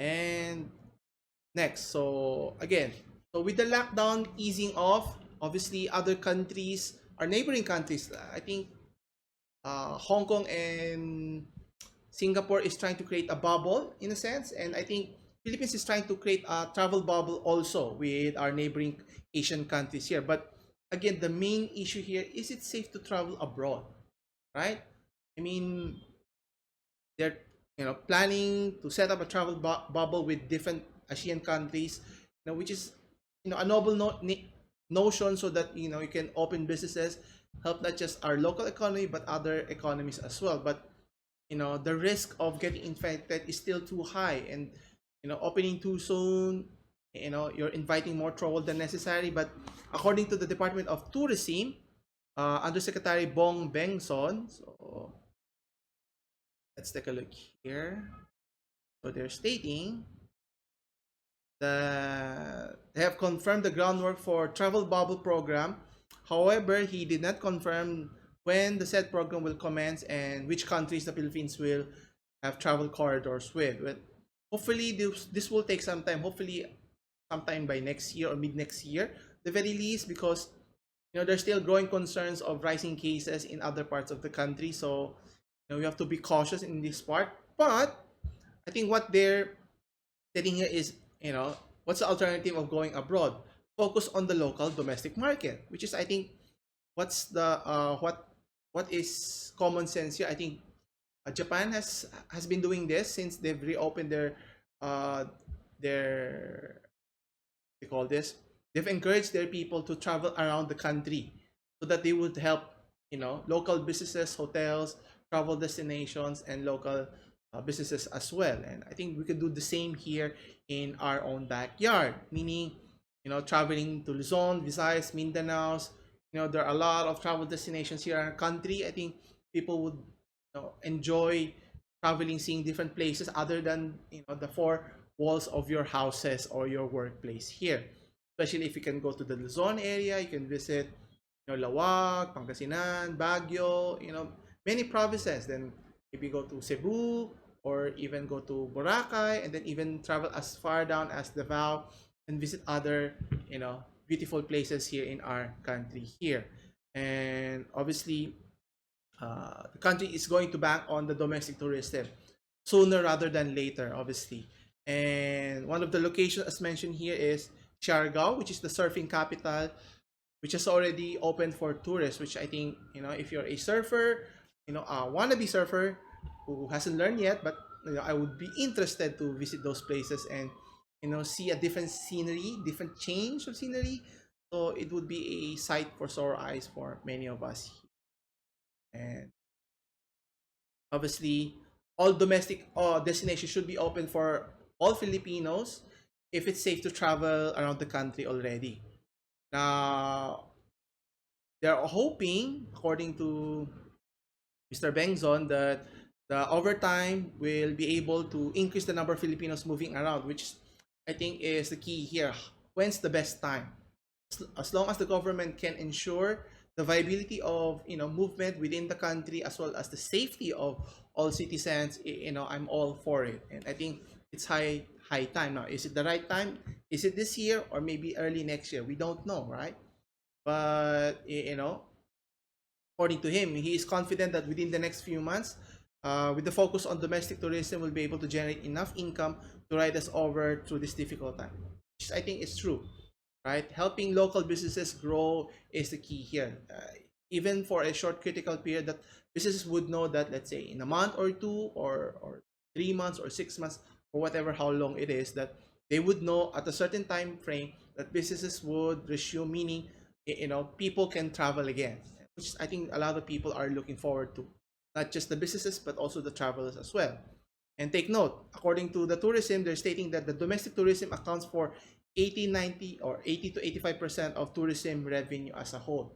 And next, so again, so with the lockdown easing off, obviously other countries, our neighboring countries, I think Hong Kong and Singapore is trying to create a bubble in a sense, and I think Philippines is trying to create a travel bubble also with our neighboring Asian countries here. But again, the main issue here is it safe to travel abroad, right? I mean, they're planning to set up a travel bubble with different Asian countries, which is a noble notion, so that you can open businesses, help not just our local economy but other economies as well. But the risk of getting infected is still too high, and opening too soon, you're inviting more trouble than necessary. But according to the Department of Tourism, Undersecretary Bong Bengson, so let's take a look here. So they're stating that they have confirmed the groundwork for travel bubble program. However, he did not confirm when the said program will commence and which countries the Philippines will have travel corridors with. But hopefully this will take some time. Hopefully sometime by next year or mid next year, the very least, because there's still growing concerns of rising cases in other parts of the country. So we have to be cautious in this part. But I think what they're stating here is, what's the alternative of going abroad? Focus on the local domestic market, which is, I think, what's the what is common sense here. I think Japan has been doing this since they've reopened their they call this. They've encouraged their people to travel around the country so that they would help local businesses, hotels, travel destinations, and local businesses as well. And I think we could do the same here in our own backyard, meaning traveling to Luzon, Visayas, Mindanao's. There are a lot of travel destinations here in our country. I think people would enjoy traveling, seeing different places other than the four walls of your houses or your workplace here. Especially if you can go to the Luzon area, you can visit Lawag, Pangasinan, Baguio, many provinces. Then maybe go to Cebu or even go to Boracay, and then even travel as far down as Davao and visit other beautiful places here in our country here. And obviously, the country is going to bank on the domestic tourism sooner rather than later, obviously. And one of the locations as mentioned here is Siargao, which is the surfing capital, which is already open for tourists. Which I think, if you're a surfer, a wannabe surfer who hasn't learned yet, but I would be interested to visit those places and see a different scenery, different change of scenery. So it would be a sight for sore eyes for many of us. And obviously, all domestic destinations should be open for all Filipinos if it's safe to travel around the country already. Now, they're hoping, according to Mr. Bengzon, that the overtime will be able to increase the number of Filipinos moving around, which I think is the key here. When's the best time? As long as the government can ensure the viability of movement within the country, as well as the safety of all citizens, I'm all for it. And I think it's high time now. Is it the right time? Is it this year or maybe early next year? We don't know, right? But according to him, he is confident that within the next few months, with the focus on domestic tourism, we'll be able to generate enough income to ride us over through this difficult time. Which I think is true, right? Helping local businesses grow is the key here. Even for a short critical period, that businesses would know that, let's say, in a month or two, or 3 months or 6 months, or whatever how long it is, that they would know at a certain time frame that businesses would resume, meaning people can travel again, which I think a lot of people are looking forward to, not just the businesses but also the travelers as well. And take note, according to the tourism, they're stating that the domestic tourism accounts for 80, 90, or 80 to 85% of tourism revenue as a whole.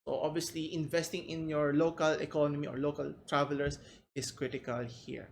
So obviously, investing in your local economy or local travelers is critical here.